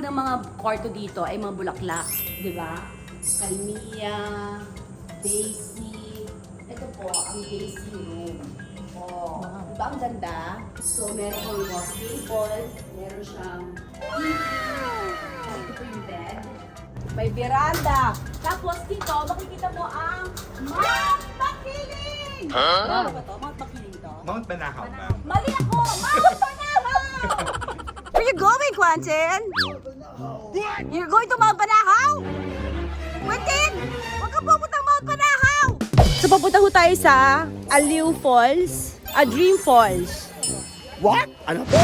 po ng mga kwarto dito ay mga bulaklak, di ba? Kalmia, Daisy. Ito po, ang Daisy room. Oh, diba ang ganda? So, meron pong wash table, meron siyang ito po yung bed. May veranda. Tapos dito, makikita mo ang Mount Makiling! Ano ba to? Mount Makiling to? Mount Banahaw ba? Mali ako! Mount Banahaw! Where you going, Quentin? You're going to Mount Banahaw? Quentin! Huwag ka pupuntang Mount Banahaw! So, papunta ho tayo sa Aliw Falls, Dream Falls. What? Ano po?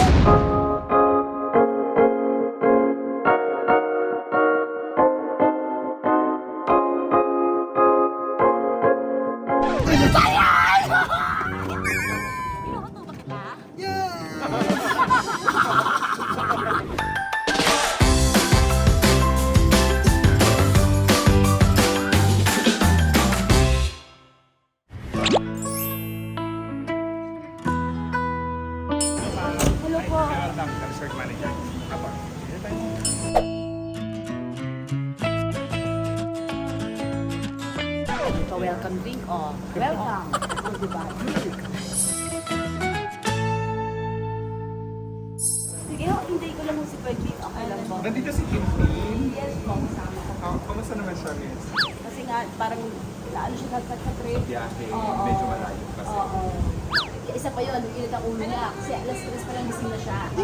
Hello po. Resort manager. Apo. So, welcome drink, oh. Welcome. Oh, diba? Drink. Sige, hindi ko lang si Pwede. Okay lang po. Nandito si Kim Kim. Yes po, kasama ko. Kamusta naman siya, miss? Kasi nga, parang, ano siya sa trip. Biyahe. Oo. Medyo malayo kasi. Oo. Isa pa yun, init ang ulo niya. Kasi alas 3 pa lang gising na siya. So,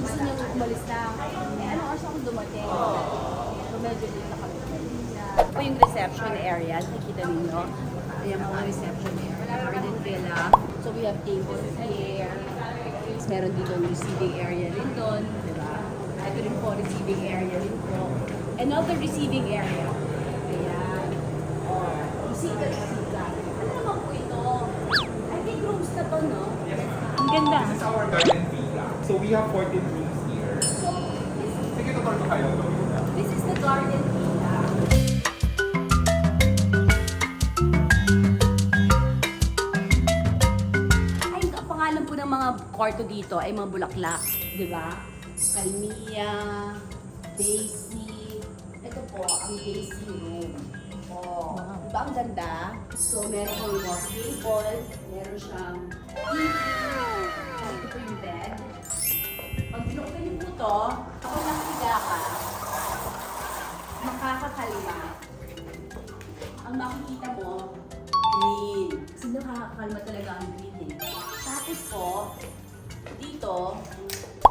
gusto niya umalis na. Eh, ano oras ako dumating? So, medyo dito na kami umalis. Ito po yung reception area. Nakikita ninyo. Ayan po ang reception area. Garden Villa. So, we have tables here. Meron dito yung receiving area rin doon. Diba? Ito rin po, receiving area rin po. Another receiving area. Ayan. Oh, bisita. Ano naman po ito? I think rooms na to, no? Ang ganda. This is our garden villa. So we have 14 rooms here. So, Sige, tutor ko kayo. this is the garden villa. Ay, ang pangalan po ng mga kwarto dito ay mga bulaklak, di ba? Kalmia, Daisy. Ito po, ang Daisy room. Oh, diba ang ganda? So, meron pong wash table, meron siyang ito po yung bed. Pag binuksan niyo po to, kapag nakahiga ka, makakakalma. Ang makikita mo, green. Kasi nakakakalma talaga ang green eh. Tapos po, dito,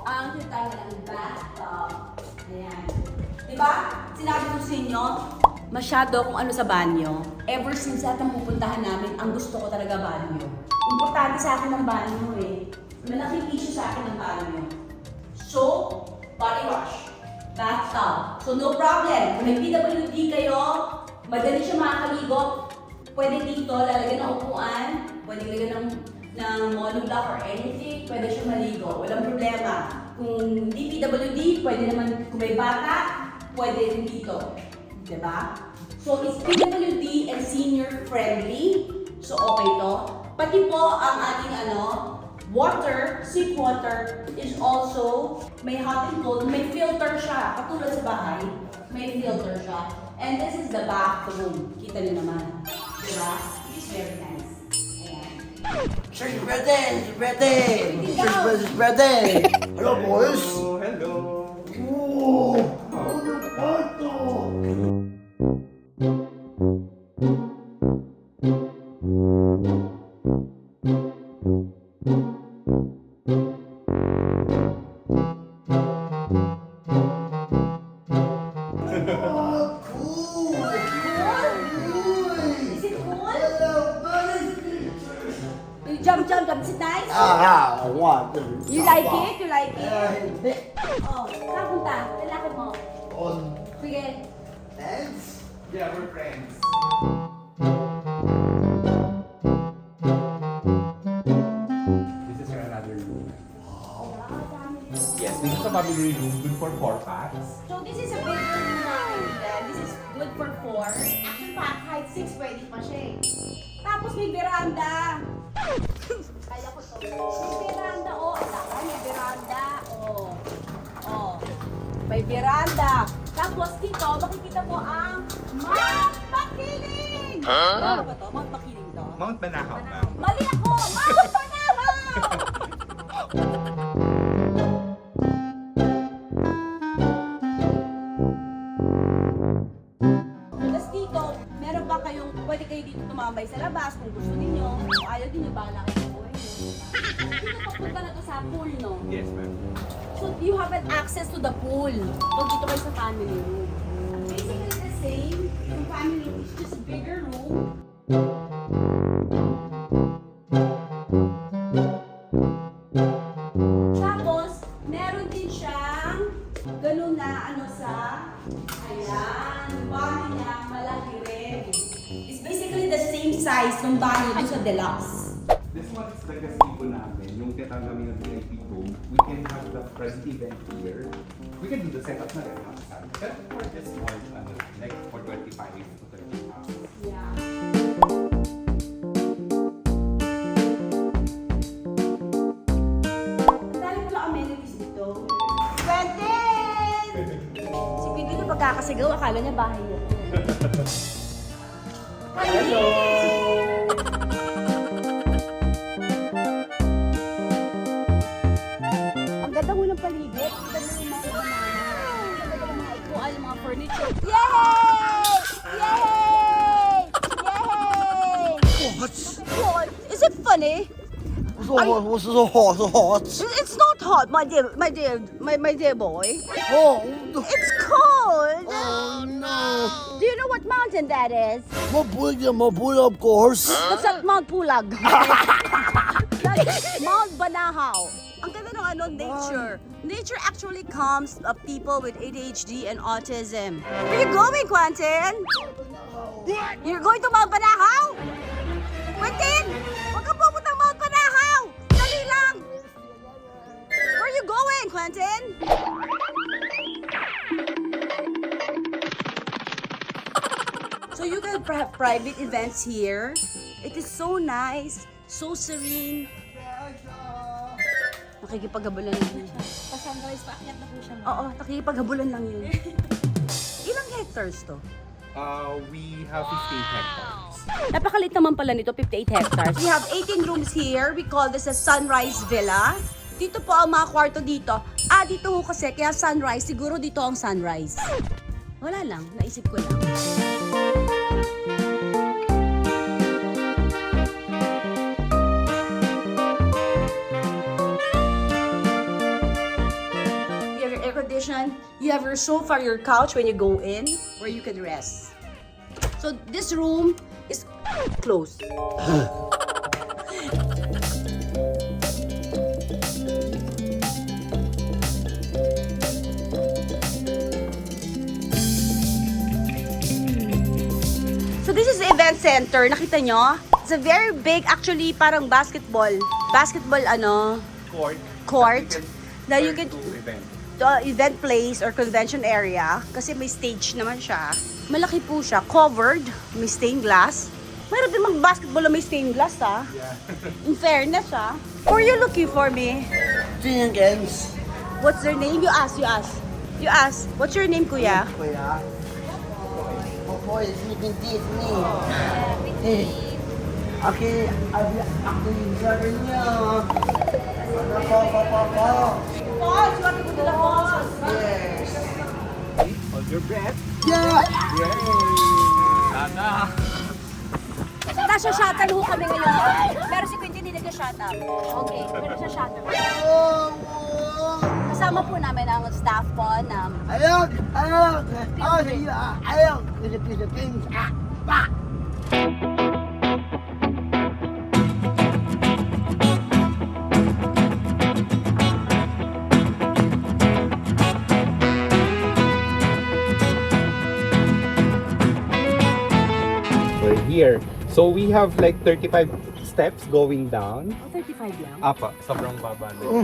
ang tinatawag ng bathtub. Ayan. Diba? Sinabi ko sa inyo, masyado kung ano sa banyo. Ever since lahat ng pupuntahan namin, ang gusto ko talaga banyo. Importante sa akin ang banyo eh. Malaking issue sa akin ang banyo. Soap, body wash, bathtub. So no problem. Kung may PWD kayo, madali siya makakaligo. Pwede dito, lalagyan ng upuan, pwede lagyan ng monoblock or anything, pwede siya maligo. Walang problema. Kung hindi PWD, pwede naman, kung may bata, pwede rin dito. Diba? So, it's PWD and senior friendly. So, okay to. Pati po ang ating water, sip water is also may hot and cold, may filter siya. Katulad sa bahay, may filter siya. And this is the bathroom. Kita niyo naman. Diba? It's very nice. Ayan. Sir, she's ready! She's ready! She's ready! Hello, boys! Hello. Oh, ano ba ito? Ah, cool! Is it cool? You jump. Is it nice? One, two. You like it? You like it? Hindi. Oh, saan punta? Lalakad mo. On. Sige. Thanks. Yeah, we're friends. This is another room. Yes, this is a family room, good for 4 packs. So this is a big room namin. This is good for 4. Actually, kahit 6 pwede pa siya eh. Tapos may veranda. Kaya ko to. May veranda, oh. Alaka, may veranda. Oh. Oh. May veranda. Tapos dito, makikita mo ang Mount Makiling! Ano ba to? Mount Makiling to? Mount Banahaw, ma'am. Mali ako! Mount Banahaw! Tapos dito, meron ba kayong, pwede kayo dito tumambay sa labas kung gusto niyo. Kung ayaw din nyo, bahala kayo sa buhay nyo. Dito papunta na to sa pool, no? Yes, ma'am. So you have an access to the pool. Pag dito kayo sa family room. Basically the same. Yung family room is just a bigger room. Tapos, meron din siyang ganun na ano sa ayan, yung banyo niya malaki rin. It's basically the same size ng banyo dun sa deluxe. This one is the gazebo namin, yung tinatawag namin ng VIP room. We can have the present event here. We can do the setup na rin outside. But for just small, like for 25 to 30 pounds. Yeah. Ang dami pala amenities dito. Quentin! Si Quentin yung pagkakasigaw, akala niya bahay niya. Hello! Ang ganda mo ng paligid. Ang ganda mo yung mga banana. Ang ganda ng mga ikuan, mga furniture. Yay! Yay! Yay! What? What? Is it funny? What's so hot? So hot? It's not hot, my dear boy. Oh, It's cold. oh no. Do you know what mountain that is? Mabuhay, of course. That's not Mount Pulag. That's Mount Banahaw. Ang ganda ng ano, nature. Nature actually calms people with ADHD and autism. Where you going, Quentin? You're going to Mount Banahaw? Quentin! Huwag ka pupunta Mount Banahaw! Dali lang! Where are you going, Quentin? So you can have private events here. It is so nice, so serene. Nakikipaghabulan lang yun. Pa-sunrise, paakyat na po siya. Oo, nakikipaghabulan lang yun. Ilang hectares to? We have 15 hectares. Napakalit naman pala nito, 58 hectares. We have 18 rooms here. We call this a Sunrise Villa. Dito po ang mga kwarto dito. Dito ho kasi, kaya sunrise, siguro dito ang sunrise. Wala lang, naisip ko lang. You have your air condition. You have your sofa, your couch when you go in, where you can rest. So this room is closed. So this is the event center. Nakita nyo? It's a very big, actually, parang basketball. Basketball, court. That you can do event. Event place or convention area kasi may stage naman siya. Malaki po siya, covered, may stained glass. Mayroon din mag-basketball na may stained glass, ha? Yeah. In fairness, ha? Who are you looking for me? Jenkins. What's their name? You ask. What's your name, kuya? Kuya. Opo, sleeping Disney. Aki, yung sabi niya. Papa. Boss, what do you boss? Yes. Hold your breath. Yeah. Yay! Sana! Nasa shuttle ho kami ngayon. Pero si Quentin hindi nag-shuttle. Okay, pero sa shuttle. Kasama po namin ang staff po na Ayog. Philippines. We're here. So we have like 35 steps going down. 35 lang. Apa, sobrang baba na.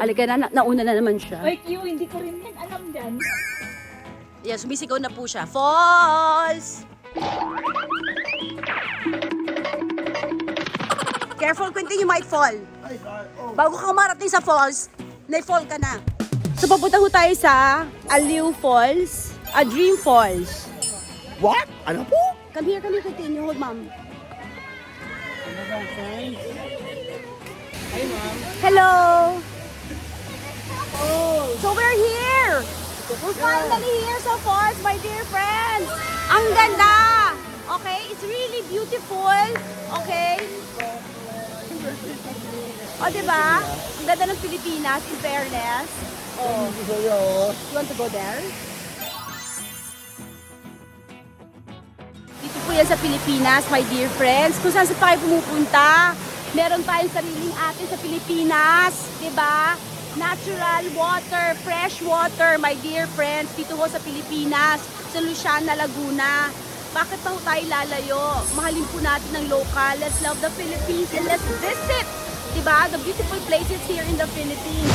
Alika na, nauna na naman siya. Wait, hindi ko rin yan alam dyan. Yan, sumisigaw na po siya. Falls! Careful, Quentin, you might fall. Ay, sorry. Oh. Bago ka marating sa falls, na-fall ka na. So papunta ho tayo sa Aliw Falls, Dream Falls. What? Ano po? Come here, continue. Hold, ma'am. Hello! So we're here! We're finally here sa falls, my dear friends! Ang ganda! Okay? It's really beautiful. Okay? O, diba? Ang ganda ng Pilipinas, in fairness. Oh. You want to go there? Dito po yan sa Pilipinas, my dear friends. Kung saan sa tayo pumupunta, meron tayong sariling atin sa Pilipinas. Diba? Natural water, fresh water, my dear friends. Dito po sa Pilipinas, sa Luciana, Laguna. Bakit pa tayo lalayo? Mahalin po natin ng local. Let's love the Philippines and let's visit, diba? The beautiful places here in the Philippines.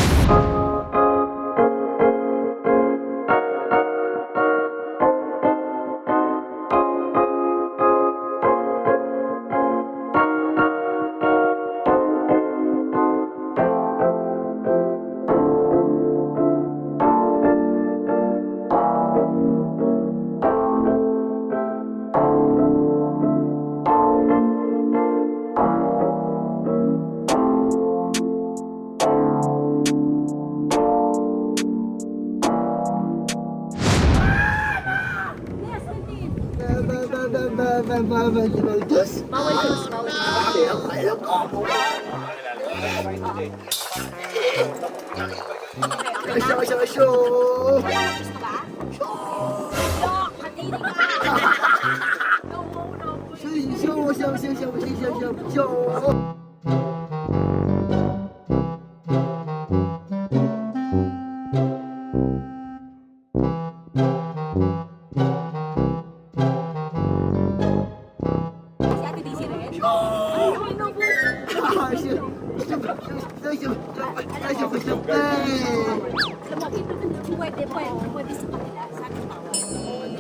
Pwede sa kanila. Saan ang bawal?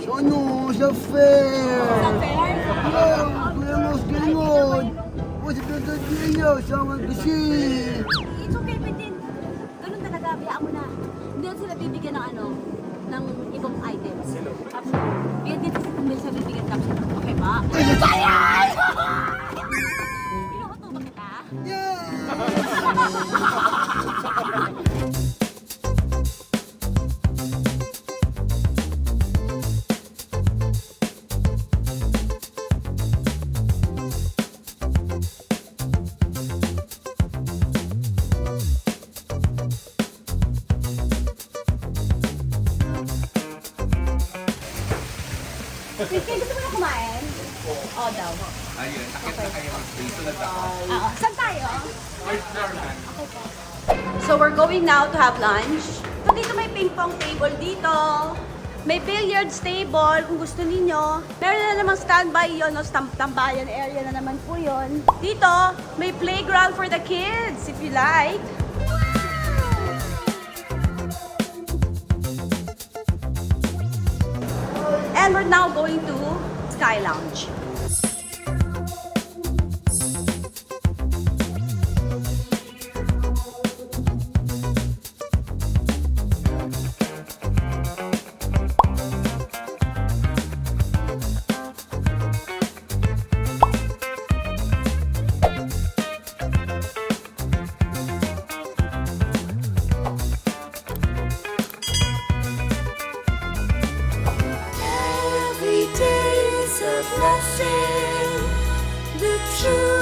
Ano? Sa fair! Galingon! Galingon! What's the video? Someone to see! It's okay, pwede. Ganun talaga, biyaan mo na. Hindi na sila bibigyan ng ano, ng ibang items. Tapos, bigyan dito sa tumbil sa bibigyan tapos. Okay ba? Pinukuto ba kita? Kaya gusto mo na kumain? Oo daw. Ayun, takit na kayo dito na dapat. Oo. Saan tayo? So we're going now to have lunch. So dito may ping pong table dito. May billiards table kung gusto ninyo. Meron na namang standby yun, no? Tambayan area na naman po yun. Dito, may playground for the kids if you like. And we're now going to Sky Lounge. Every day is a blessing. The truth.